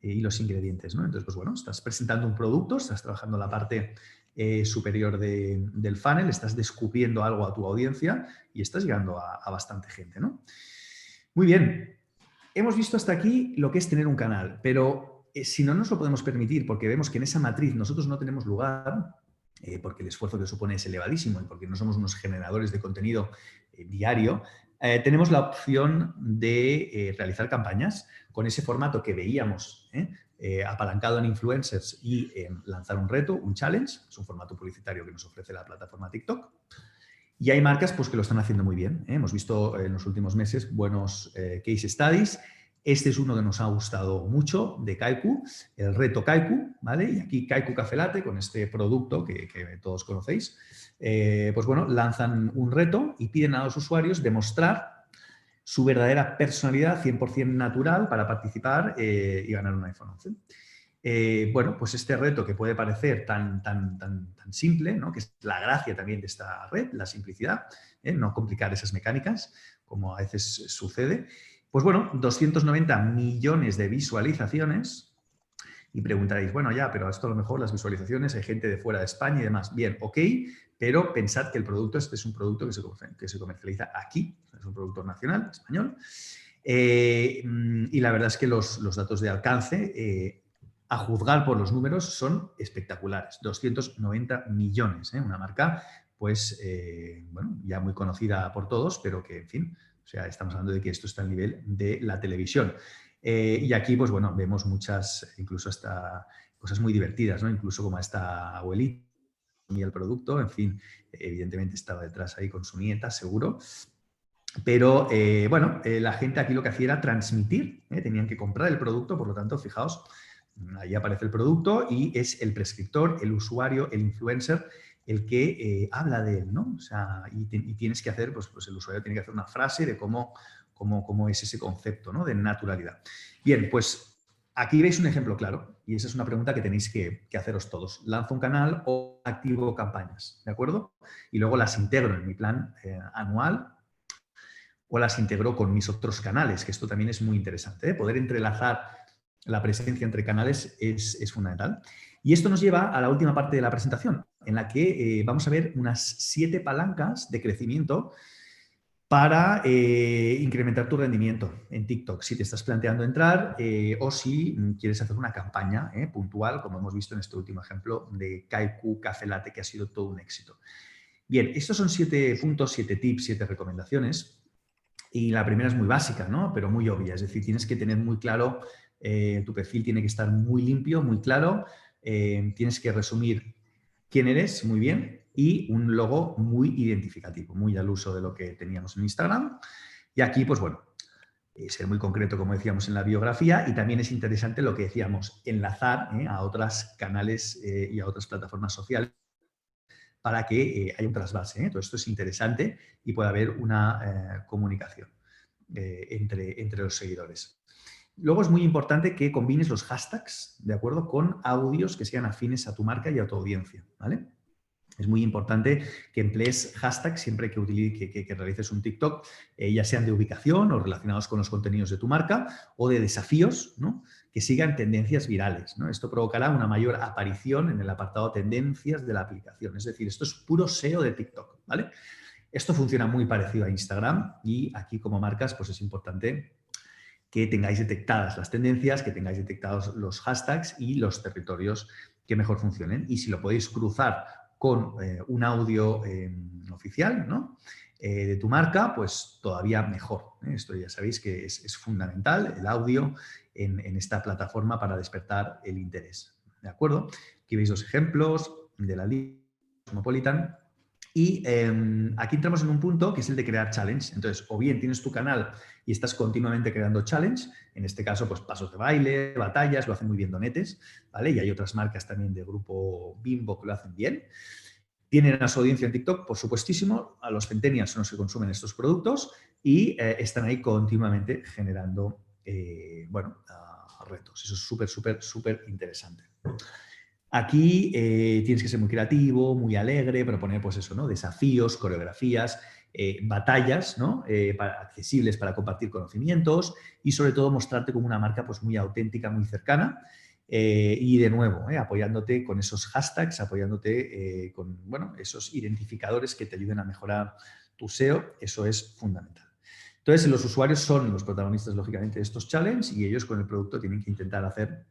y los ingredientes, ¿no? Entonces, pues bueno, estás presentando un producto, estás trabajando la parte superior del funnel, estás descubriendo algo a tu audiencia y estás llegando a bastante gente, ¿no? Muy bien. Hemos visto hasta aquí lo que es tener un canal, pero si no nos lo podemos permitir porque vemos que en esa matriz nosotros no tenemos lugar, porque el esfuerzo que supone es elevadísimo y porque no somos unos generadores de contenido diario, tenemos la opción de realizar campañas con ese formato que veíamos, apalancado en influencers y lanzar un reto, un challenge, es un formato publicitario que nos ofrece la plataforma TikTok. Y hay marcas pues, que lo están haciendo muy bien. Hemos visto en los últimos meses buenos case studies. Este es uno que nos ha gustado mucho, de Kaiku, el reto Kaiku, ¿vale? Y aquí Kaiku Café Latte, con este producto que todos conocéis, pues bueno, lanzan un reto y piden a los usuarios demostrar su verdadera personalidad 100% natural para participar y ganar un iPhone 11. Bueno, pues este reto que puede parecer tan simple, ¿no? Que es la gracia también de esta red, la simplicidad, no complicar esas mecánicas, como a veces sucede. Pues bueno, 290 millones de visualizaciones. Y preguntaréis, bueno, ya, pero esto a lo mejor las visualizaciones, hay gente de fuera de España y demás. Bien, ok, pero pensad que el producto, este es un producto que se comercializa aquí, es un producto nacional, español. Y la verdad es que los datos de alcance, a juzgar por los números, son espectaculares. 290 millones, una marca, pues, bueno, ya muy conocida por todos, pero que, en fin, o sea, estamos hablando de que esto está al nivel de la televisión. Y aquí, pues bueno, vemos muchas, incluso hasta cosas muy divertidas, ¿no? Incluso como esta abuelita y el producto, en fin, evidentemente estaba detrás ahí con su nieta, seguro. Pero, bueno, la gente aquí lo que hacía era transmitir, tenían que comprar el producto, por lo tanto, fijaos, ahí aparece el producto y es el prescriptor, el usuario, el influencer, el que habla de él, ¿no? O sea, y tienes que hacer, pues el usuario tiene que hacer una frase de cómo es ese concepto, ¿no? De naturalidad. Bien, pues aquí veis un ejemplo claro y esa es una pregunta que tenéis que haceros todos. ¿Lanzo un canal o activo campañas? ¿De acuerdo? Y luego las integro en mi plan anual o las integro con mis otros canales, que esto también es muy interesante. Poder entrelazar la presencia entre canales es fundamental. Y esto nos lleva a la última parte de la presentación, en la que vamos a ver unas 7 palancas de crecimiento para incrementar tu rendimiento en TikTok, si te estás planteando entrar o si quieres hacer una campaña puntual, como hemos visto en este último ejemplo de Kaiku Café Latte, que ha sido todo un éxito. Bien, estos son 7 puntos, 7 tips, 7 recomendaciones. Y la primera es muy básica, ¿no? Pero muy obvia. Es decir, tienes que tener muy claro, tu perfil tiene que estar muy limpio, muy claro. Tienes que resumir quién eres muy bien y un logo muy identificativo, muy al uso de lo que teníamos en Instagram. Y aquí, pues bueno, ser muy concreto, como decíamos en la biografía, y también es interesante lo que decíamos, enlazar a otros canales y a otras plataformas sociales para que haya un trasvase. Todo esto es interesante y pueda haber una comunicación entre los seguidores. Luego es muy importante que combines los hashtags, ¿de acuerdo?, con audios que sean afines a tu marca y a tu audiencia, ¿vale? Es muy importante que emplees hashtags siempre que realices un TikTok, ya sean de ubicación o relacionados con los contenidos de tu marca o de desafíos, ¿no?, que sigan tendencias virales, ¿no? Esto provocará una mayor aparición en el apartado tendencias de la aplicación. Es decir, esto es puro SEO de TikTok, ¿vale? Esto funciona muy parecido a Instagram y aquí como marcas pues es importante que tengáis detectadas las tendencias, que tengáis detectados los hashtags y los territorios que mejor funcionen. Y si lo podéis cruzar con un audio oficial, ¿no?, de tu marca, pues todavía mejor. Esto ya sabéis que es fundamental, el audio en esta plataforma para despertar el interés. ¿De acuerdo? Aquí veis los ejemplos de la línea Cosmopolitan. Y aquí entramos en un punto que es el de crear challenge. Entonces, o bien tienes tu canal y estás continuamente creando challenge, en este caso, pues pasos de baile, batallas, lo hacen muy bien Donetes, ¿vale? Y hay otras marcas también de grupo Bimbo que lo hacen bien. Tienen a su audiencia en TikTok, por supuestísimo, a los centennials son los que consumen estos productos y están ahí continuamente generando, bueno, retos. Eso es súper interesante. Aquí tienes que ser muy creativo, muy alegre, proponer, pues eso, ¿no?, desafíos, coreografías batallas, ¿no? Accesibles para compartir conocimientos y sobre todo mostrarte como una marca pues, muy auténtica, muy cercana. Y de nuevo, apoyándote con esos hashtags, apoyándote con bueno, esos identificadores que te ayuden a mejorar tu SEO, eso es fundamental. Entonces, los usuarios son los protagonistas, lógicamente, de estos challenges y ellos con el producto tienen que intentar hacer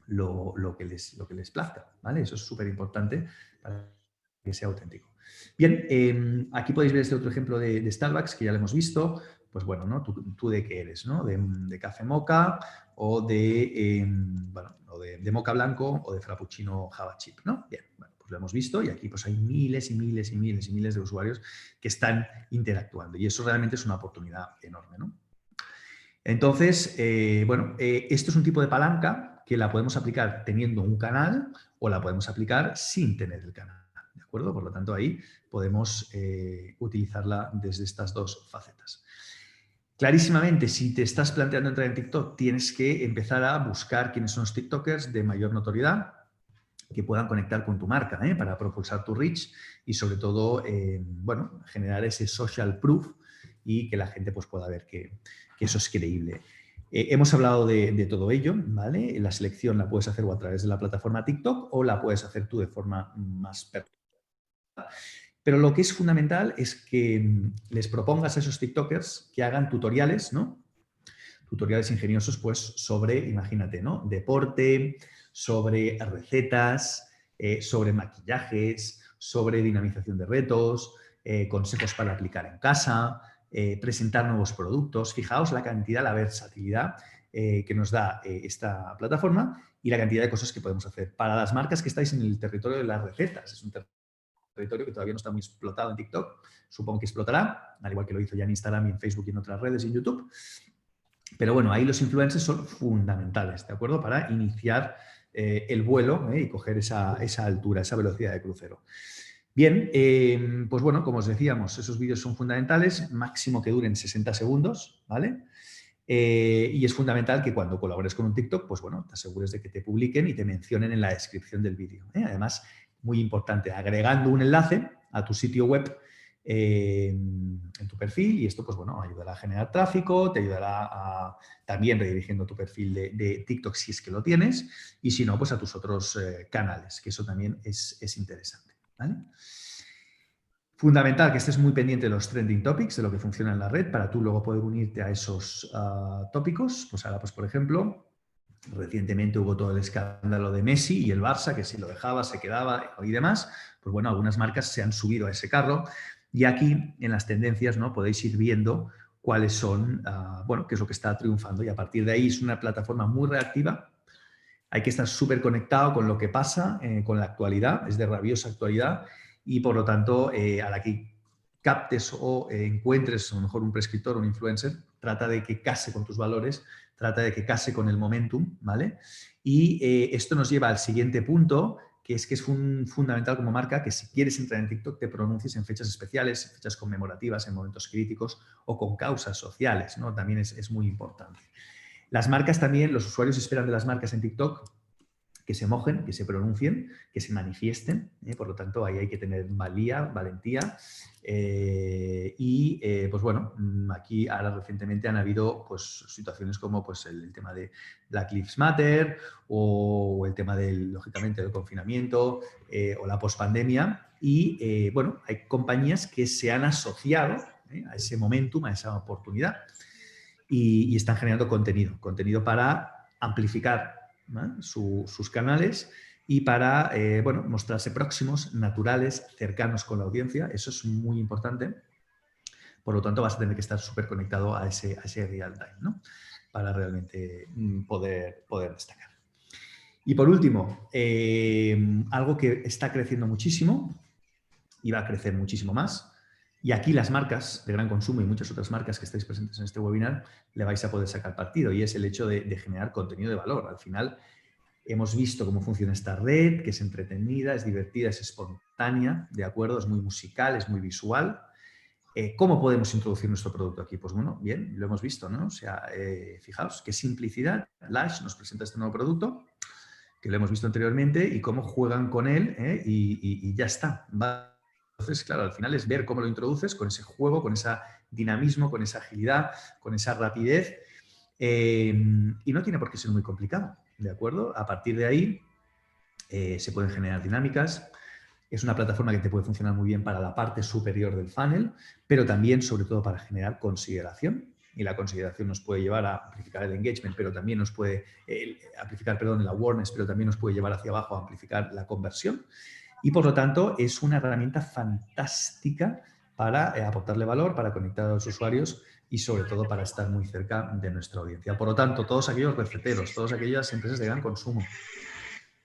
lo que les plazca, ¿vale? Eso es súper importante para que sea auténtico. Bien, aquí podéis ver este otro ejemplo de Starbucks, que ya lo hemos visto. Pues bueno, ¿no? ¿Tú de qué eres? ¿No? De café mocha o bueno, de mocha blanco o de frappuccino java chip, ¿no? Bien, bueno, pues lo hemos visto y aquí pues hay miles y miles y miles y miles de usuarios que están interactuando y eso realmente es una oportunidad enorme, ¿no? Entonces, bueno, esto es un tipo de palanca que la podemos aplicar teniendo un canal o la podemos aplicar sin tener el canal, ¿de acuerdo? Por lo tanto, ahí podemos utilizarla desde estas dos facetas. Clarísimamente, si te estás planteando entrar en TikTok, tienes que empezar a buscar quiénes son los TikTokers de mayor notoriedad que puedan conectar con tu marca para propulsar tu reach y sobre todo, bueno, generar ese social proof y que la gente pues, pueda ver que eso es creíble. Hemos hablado de todo ello, ¿vale? La selección la puedes hacer o a través de la plataforma TikTok o la puedes hacer tú de forma más personal. Pero lo que es fundamental es que les propongas a esos TikTokers que hagan tutoriales, ¿no? Tutoriales ingeniosos, pues, sobre, imagínate, ¿no? Deporte, sobre recetas, sobre maquillajes, sobre dinamización de retos, consejos para aplicar en casa, presentar nuevos productos. Fijaos la cantidad, la versatilidad que nos da esta plataforma y la cantidad de cosas que podemos hacer. Para las marcas que estáis en el territorio de las recetas, es un territorio que todavía no está muy explotado en TikTok, supongo que explotará, al igual que lo hizo ya en Instagram y en Facebook y en otras redes y en YouTube. Pero bueno, ahí los influencers son fundamentales, ¿de acuerdo? Para iniciar el vuelo y coger esa altura, esa velocidad de crucero. Bien, pues bueno, como os decíamos, esos vídeos son fundamentales, máximo que duren 60 segundos, ¿vale? Y es fundamental que cuando colabores con un TikTok, pues bueno, te asegures de que te publiquen y te mencionen en la descripción del vídeo. Además, muy importante, agregando un enlace a tu sitio web en tu perfil y esto, pues bueno, ayudará a generar tráfico, te ayudará a también redirigiendo tu perfil de TikTok si es que lo tienes y si no, pues a tus otros canales, que eso también es interesante, ¿vale? Fundamental que estés muy pendiente de los trending topics, de lo que funciona en la red, para tú luego poder unirte a esos tópicos. Pues ahora, pues por ejemplo, recientemente hubo todo el escándalo de Messi y el Barça, que si lo dejaba, se quedaba y demás. Pues bueno, algunas marcas se han subido a ese carro y aquí en las tendencias, ¿no? Podéis ir viendo cuáles son, bueno, qué es lo que está triunfando y a partir de ahí es una plataforma muy reactiva. Hay que estar súper conectado con lo que pasa, con la actualidad, es de rabiosa actualidad y por lo tanto a la que captes o encuentres a lo mejor un prescriptor o un influencer, trata de que case con tus valores, trata de que case con el momentum, ¿vale? Y esto nos lleva al siguiente punto, que es fundamental como marca que si quieres entrar en TikTok te pronuncies en fechas especiales, en fechas conmemorativas, en momentos críticos o con causas sociales, ¿no? También es muy importante. Las marcas también, los usuarios esperan de las marcas en TikTok que se mojen, que se pronuncien, que se manifiesten. Por lo tanto, ahí hay que tener valentía. Pues bueno, aquí ahora recientemente han habido pues, situaciones como pues, el tema de Black Lives Matter o el tema, lógicamente, del confinamiento o la pospandemia. Y bueno, hay compañías que se han asociado a ese momentum, a esa oportunidad y están generando contenido para amplificar, ¿no? sus canales y para bueno, mostrarse próximos, naturales, cercanos con la audiencia. Eso es muy importante. Por lo tanto, vas a tener que estar súper conectado a ese real time, ¿no? Para realmente poder destacar. Y por último, algo que está creciendo muchísimo y va a crecer muchísimo más. Y aquí las marcas de gran consumo y muchas otras marcas que estáis presentes en este webinar le vais a poder sacar partido y es el hecho de generar contenido de valor. Al final hemos visto cómo funciona esta red, que es entretenida, es divertida, es espontánea, ¿de acuerdo? Es muy musical, es muy visual. ¿Cómo podemos introducir nuestro producto aquí? Pues bueno, bien, lo hemos visto, ¿no? O sea, fijaos, qué simplicidad. Lash nos presenta este nuevo producto, que lo hemos visto anteriormente, y cómo juegan con él y ya está. Entonces, claro, al final es ver cómo lo introduces con ese juego, con ese dinamismo, con esa agilidad, con esa rapidez. Y no tiene por qué ser muy complicado, ¿de acuerdo? A partir de ahí se pueden generar dinámicas. Es una plataforma que te puede funcionar muy bien para la parte superior del funnel, pero también, sobre todo, para generar consideración. Y la consideración nos puede llevar a amplificar el engagement, pero también nos puede amplificar, perdón, el awareness, pero también nos puede llevar hacia abajo a amplificar la conversión. Y por lo tanto, es una herramienta fantástica para aportarle valor, para conectar a los usuarios y sobre todo para estar muy cerca de nuestra audiencia. Por lo tanto, todos aquellos receteros, todas aquellas empresas de gran consumo,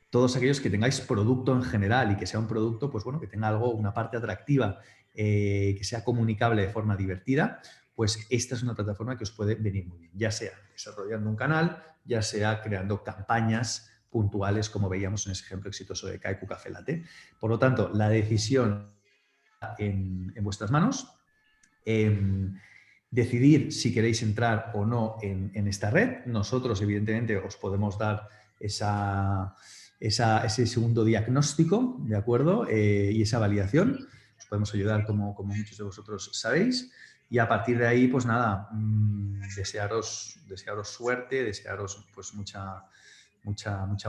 todos aquellos que tengáis producto en general y que sea un producto, pues bueno, que tenga algo, una parte atractiva, que sea comunicable de forma divertida, pues esta es una plataforma que os puede venir muy bien, ya sea desarrollando un canal, ya sea creando campañas puntuales, como veíamos en ese ejemplo exitoso de Kaiku Café Latte. Por lo tanto, la decisión en vuestras manos. Decidir si queréis entrar o no en esta red. Nosotros, evidentemente, os podemos dar ese segundo diagnóstico, ¿de acuerdo? Y esa validación. Os podemos ayudar, como muchos de vosotros sabéis. Y a partir de ahí, pues nada, desearos suerte, desearos pues mucha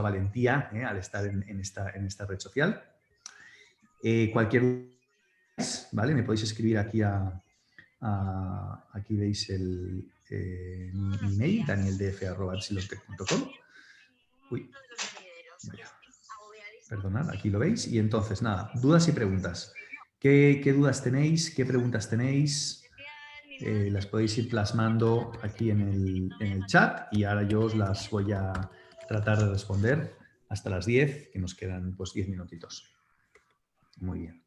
valentía al estar en esta red social. Cualquier, ¿vale? Me podéis escribir aquí aquí veis mi email, danieldf@epsilontech.com. Uy, vaya. Perdonad, aquí lo veis. Y entonces, nada, dudas y preguntas. ¿Qué dudas tenéis? ¿Qué preguntas tenéis? Las podéis ir plasmando aquí en el chat y ahora yo os las voy a tratar de responder hasta las 10, que nos quedan pues 10 minutitos. Muy bien.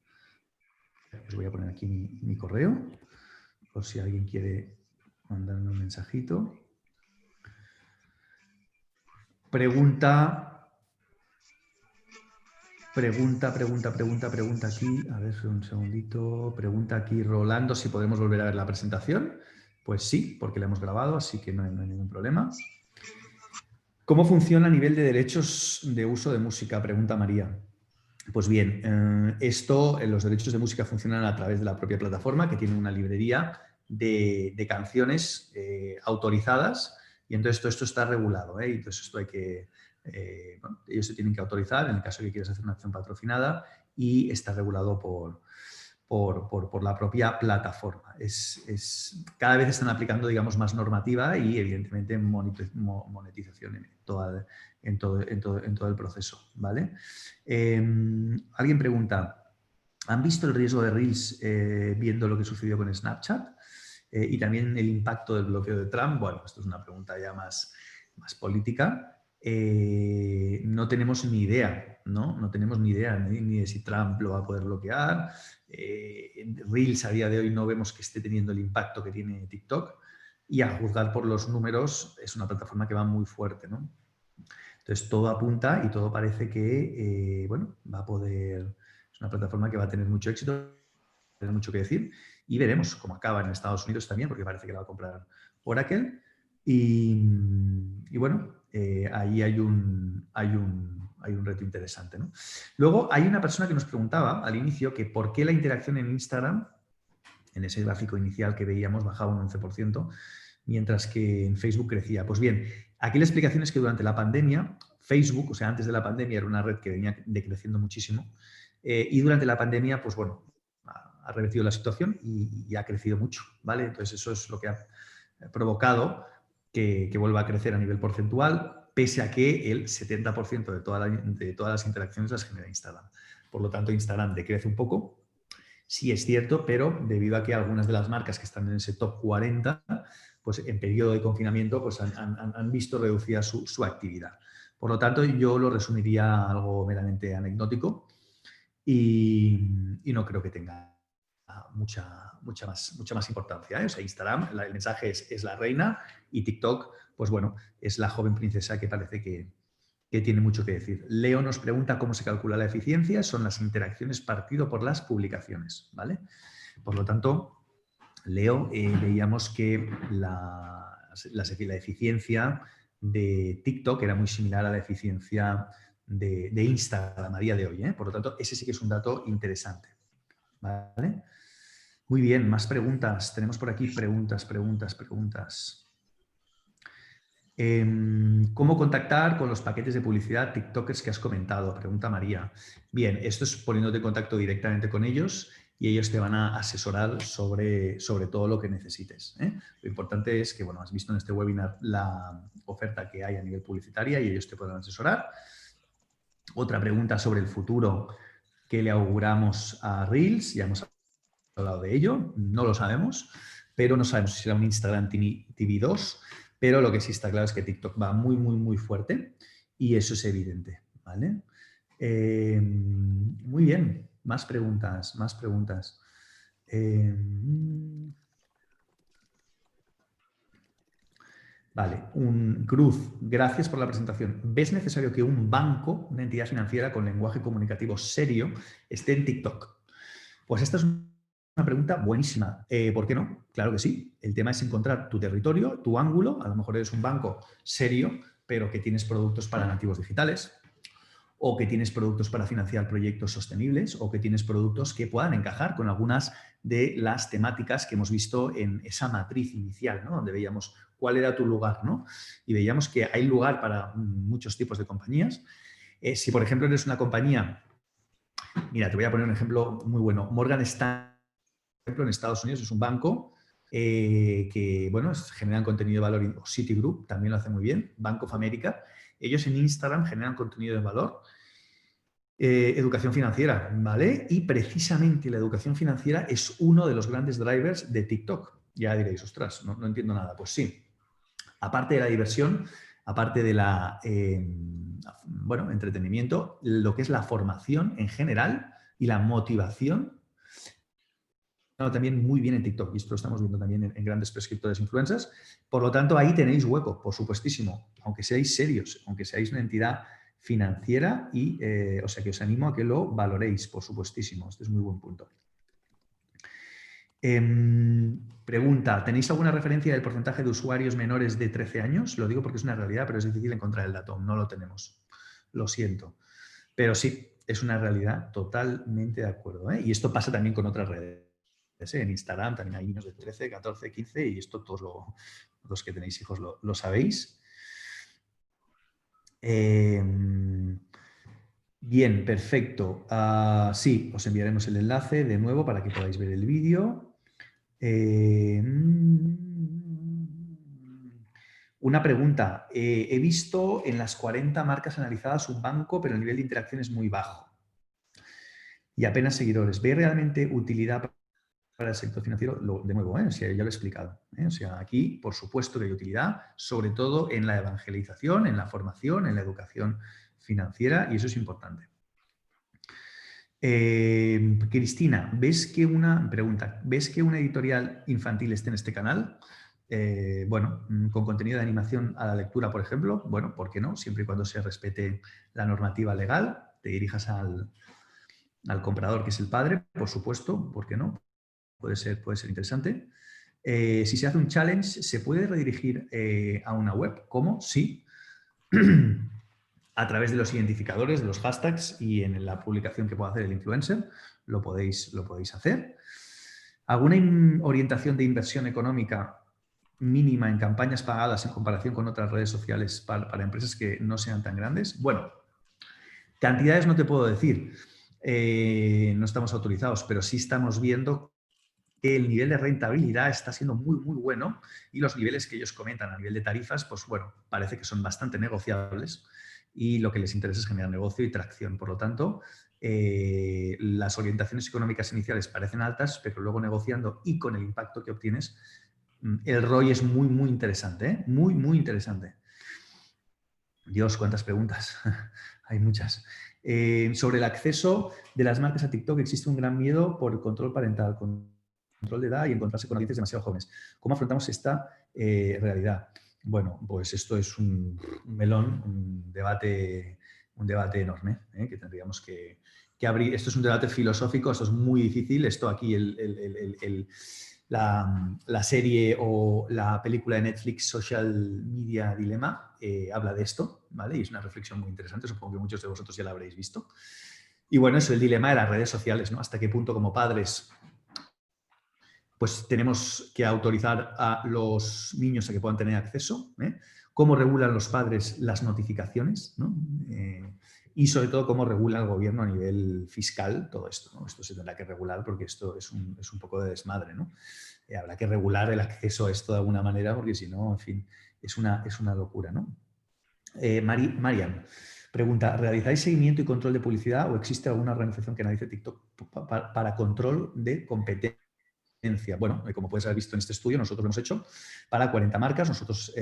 Os voy a poner aquí mi correo, por si alguien quiere mandarme un mensajito. Pregunta aquí. A ver, un segundito. Pregunta aquí Rolando si podemos volver a ver la presentación. Pues sí, porque la hemos grabado, así que no hay ningún problema. ¿Cómo funciona a nivel de derechos de uso de música? Pregunta María. Pues bien, los derechos de música funcionan a través de la propia plataforma, que tiene una librería de canciones autorizadas, y entonces todo esto está regulado, y entonces esto hay que, ellos se tienen que autorizar en el caso de que quieras hacer una acción patrocinada, y está regulado por la propia plataforma. Cada vez están aplicando, digamos, más normativa y, evidentemente, monetización en todo el proceso, ¿vale? Alguien pregunta, ¿han visto el riesgo de Reels viendo lo que sucedió con Snapchat? Y también el impacto del bloqueo de Trump. Bueno, esto es una pregunta ya más política. No tenemos ni idea, ¿no? No tenemos ni idea ni de si Trump lo va a poder bloquear. Reels a día de hoy no vemos que esté teniendo el impacto que tiene TikTok, y a juzgar por los números es una plataforma que va muy fuerte, ¿no? Entonces todo apunta y todo parece que, bueno, va a poder, es una plataforma que va a tener mucho éxito, tener mucho que decir, y veremos cómo acaba en Estados Unidos también, porque parece que la va a comprar Oracle. Y bueno, ahí hay un reto interesante, ¿no? Luego hay una persona que nos preguntaba al inicio que por qué la interacción en Instagram, en ese gráfico inicial que veíamos, bajaba un 11%, mientras que en Facebook crecía. Pues bien, aquí la explicación es que durante la pandemia, Facebook, o sea, antes de la pandemia era una red que venía decreciendo muchísimo, y durante la pandemia, pues bueno, ha revertido la situación y ha crecido mucho, ¿vale? Entonces eso es lo que ha provocado que vuelva a crecer a nivel porcentual, pese a que el 70% de todas las interacciones las genera Instagram. Por lo tanto, Instagram decrece un poco, sí es cierto, pero debido a que algunas de las marcas que están en ese top 40, pues en periodo de confinamiento, pues han visto reducida su actividad. Por lo tanto, yo lo resumiría a algo meramente anecdótico y no creo que tenga mucha más importancia, ¿eh? O sea, Instagram, el mensaje es la reina, y TikTok, pues bueno, es la joven princesa que parece que tiene mucho que decir. Leo nos pregunta cómo se calcula la eficiencia. Son las interacciones partido por las publicaciones, ¿vale? Por lo tanto, Leo, veíamos que la eficiencia de TikTok era muy similar a la eficiencia de Instagram a día de hoy, ¿eh? Por lo tanto, ese sí que es un dato interesante. ¿vale? Muy bien, más preguntas. Tenemos por aquí preguntas. ¿Cómo contactar con los paquetes de publicidad TikTokers que has comentado? Pregunta María. Bien, esto es poniéndote en contacto directamente con ellos y ellos te van a asesorar sobre todo lo que necesites, ¿eh? Lo importante es que, bueno, has visto en este webinar la oferta que hay a nivel publicitaria y ellos te podrán asesorar. Otra pregunta sobre el futuro que le auguramos a Reels, ya hemos hablado de ello, no lo sabemos, pero no sabemos si será un Instagram TV 2, pero lo que sí está claro es que TikTok va muy fuerte y eso es evidente, ¿vale? Muy bien, más preguntas. Vale, Cruz, gracias por la presentación. ¿Ves necesario que un banco, una entidad financiera con lenguaje comunicativo serio, esté en TikTok? Pues esta es una pregunta buenísima. ¿Por qué no? Claro que sí. El tema es encontrar tu territorio, tu ángulo. A lo mejor eres un banco serio, pero que tienes productos para nativos digitales, o que tienes productos para financiar proyectos sostenibles, o que tienes productos que puedan encajar con algunas de las temáticas que hemos visto en esa matriz inicial, ¿no? Donde veíamos cuál era tu lugar, ¿no? Y veíamos que hay lugar para muchos tipos de compañías. Si, por ejemplo, eres una compañía, mira, te voy a poner un ejemplo muy bueno. Morgan Stanley, por ejemplo, en Estados Unidos es un banco que, bueno, generan contenido de valor, o Citigroup también lo hace muy bien, Bank of America. Ellos en Instagram generan contenido de valor, educación financiera, ¿vale? Y precisamente la educación financiera es uno de los grandes drivers de TikTok. Ya diréis, ostras, no entiendo nada. Pues sí, aparte de la diversión, aparte de la, bueno, entretenimiento, lo que es la formación en general y la motivación, también muy bien en TikTok, y esto lo estamos viendo también en grandes prescriptores influencers. Por lo tanto, ahí tenéis hueco, por supuestísimo, aunque seáis serios, aunque seáis una entidad financiera, y, o sea, que os animo a que lo valoréis, por supuestísimo. Este es muy buen punto. Pregunta, ¿tenéis alguna referencia del porcentaje de usuarios menores de 13 años? Lo digo porque es una realidad, pero es difícil encontrar el dato. No lo tenemos. Lo siento. Pero sí, es una realidad, totalmente de acuerdo, ¿eh? Y esto pasa también con otras redes. En Instagram también hay niños de 13, 14, 15 y esto todos los que tenéis hijos lo sabéis. Bien, perfecto. Sí, os enviaremos el enlace de nuevo para que podáis ver el vídeo. Una pregunta. He visto en las 40 marcas analizadas un banco, pero el nivel de interacción es muy bajo y apenas seguidores. ¿Ve realmente utilidad para el sector financiero? De nuevo, o sea, ya lo he explicado. O sea, aquí, por supuesto que hay utilidad, sobre todo en la evangelización, en la formación, en la educación financiera, y eso es importante. Cristina, ¿ves que una editorial infantil esté en este canal? Bueno, con contenido de animación a la lectura, por ejemplo, bueno, ¿por qué no? Siempre y cuando se respete la normativa legal, te dirijas al comprador, que es el padre, por supuesto, ¿por qué no? Puede ser interesante. Si se hace un challenge, ¿se puede redirigir a una web? ¿Cómo? Sí. A través de los identificadores, de los hashtags y en la publicación que pueda hacer el influencer, lo podéis hacer. ¿Alguna orientación de inversión económica mínima en campañas pagadas en comparación con otras redes sociales para empresas que no sean tan grandes? Bueno, cantidades no te puedo decir. No estamos autorizados, pero sí estamos viendo que el nivel de rentabilidad está siendo muy bueno y los niveles que ellos comentan a nivel de tarifas, pues bueno, parece que son bastante negociables y lo que les interesa es generar negocio y tracción. Por lo tanto, las orientaciones económicas iniciales parecen altas, pero luego negociando y con el impacto que obtienes, el ROI es muy interesante, ¿eh? Muy interesante. Dios, cuántas preguntas. Hay muchas. Sobre el acceso de las marcas a TikTok, existe un gran miedo por el control parental, control de edad y encontrarse con audiencias demasiado jóvenes. ¿Cómo afrontamos esta realidad? Bueno, pues esto es un melón, un debate enorme, que tendríamos que abrir. Esto es un debate filosófico, esto es muy difícil. Esto aquí, la serie o la película de Netflix Social Media Dilemma habla de esto, ¿vale? Y es una reflexión muy interesante, supongo que muchos de vosotros ya la habréis visto. Y bueno, eso es el dilema de las redes sociales, ¿no? Hasta qué punto como padres pues tenemos que autorizar a los niños a que puedan tener acceso, ¿eh? Cómo regulan los padres las notificaciones, ¿no? Y sobre todo cómo regula el gobierno a nivel fiscal todo esto, ¿no? Esto se tendrá que regular porque esto es un poco de desmadre, ¿no? Habrá que regular el acceso a esto de alguna manera porque si no, en fin, es una locura, ¿no? Marian pregunta, ¿realizáis seguimiento y control de publicidad o existe alguna organización que analice TikTok para control de competencia? Bueno, como puedes haber visto en este estudio, nosotros lo hemos hecho para 40 marcas. Nosotros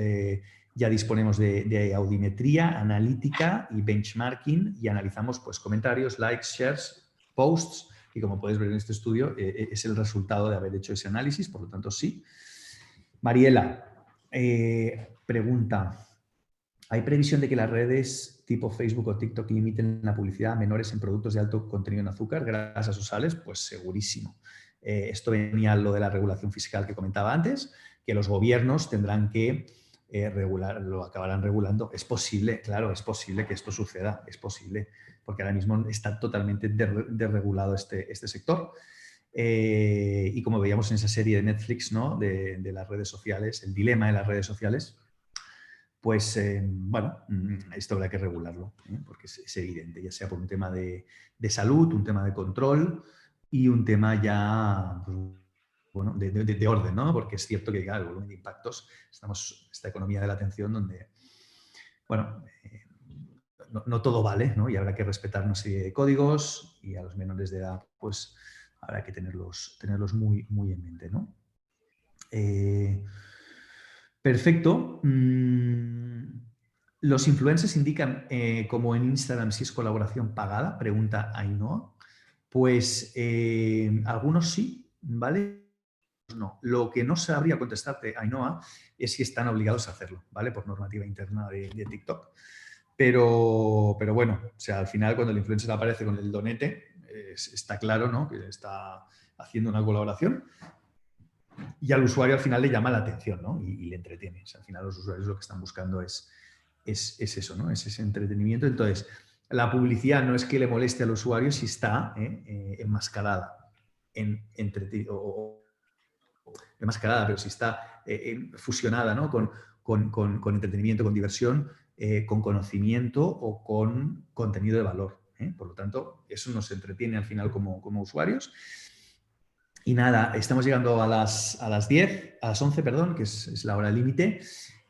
ya disponemos de audiometría, analítica y benchmarking y analizamos pues, comentarios, likes, shares, posts y como puedes ver en este estudio es el resultado de haber hecho ese análisis, por lo tanto sí. Mariela pregunta, ¿hay previsión de que las redes tipo Facebook o TikTok limiten la publicidad a menores en productos de alto contenido en azúcar, grasas o sales? Pues segurísimo. Esto venía lo de la regulación fiscal que comentaba antes, que los gobiernos tendrán que regular, lo acabarán regulando. Es posible, claro, es posible que esto suceda, es posible, porque ahora mismo está totalmente desregulado este sector. Y como veíamos en esa serie de Netflix, ¿no? de las redes sociales, el dilema de las redes sociales, pues bueno, esto habrá que regularlo, porque es evidente, ya sea por un tema de salud, un tema de control y un tema ya, pues, bueno, de orden, ¿no? Porque es cierto que, claro, el volumen de impactos, esta economía de la atención donde, bueno, no todo vale, ¿no? Y habrá que respetar una serie de códigos y a los menores de edad, pues habrá que tenerlos muy, muy en mente, ¿no? Perfecto. ¿Los influencers indican como en Instagram si es colaboración pagada? Pregunta Ainhoa. Pues algunos sí, ¿vale? No. Lo que no sabría contestarte, Ainhoa, es si están obligados a hacerlo, ¿vale? Por normativa interna de TikTok. Pero bueno, o sea, al final cuando el influencer aparece con el donete, está claro, ¿no? Que está haciendo una colaboración. Y al usuario al final le llama la atención, ¿no? Y le entretiene. O sea, al final los usuarios lo que están buscando es eso, ¿no? Es ese entretenimiento. Entonces, la publicidad no es que le moleste al usuario si está enmascarada, enmascarada, pero si está fusionada, ¿no? con entretenimiento, con diversión, con conocimiento o con contenido de valor. Por lo tanto, eso nos entretiene al final como usuarios. Y nada, estamos llegando a las 10, a las 11, perdón, que es la hora límite.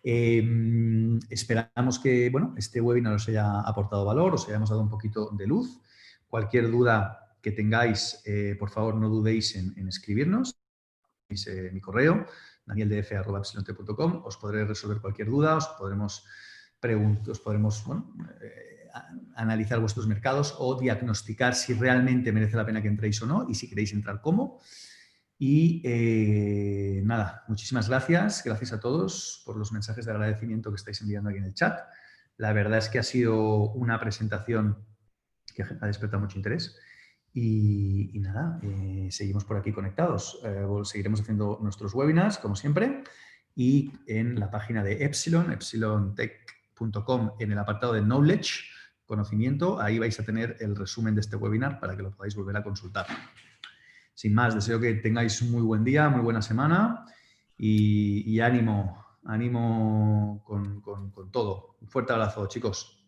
Esperamos que bueno, este webinar os haya aportado valor, os hayamos dado un poquito de luz. Cualquier duda que tengáis, por favor, no dudéis en escribirnos. Mi correo, danieldf@epsilonte.com. Os podré resolver cualquier duda, os podremos bueno, analizar vuestros mercados o diagnosticar si realmente merece la pena que entréis o no y si queréis entrar, cómo. Y nada, muchísimas gracias. Gracias a todos por los mensajes de agradecimiento que estáis enviando aquí en el chat. La verdad es que ha sido una presentación que ha despertado mucho interés. Y nada, seguimos por aquí conectados. Seguiremos haciendo nuestros webinars, como siempre. Y en la página de Epsilon, epsilontech.com, en el apartado de Knowledge, conocimiento, ahí vais a tener el resumen de este webinar para que lo podáis volver a consultar. Sin más, deseo que tengáis un muy buen día, muy buena semana y ánimo con todo. Un fuerte abrazo, chicos.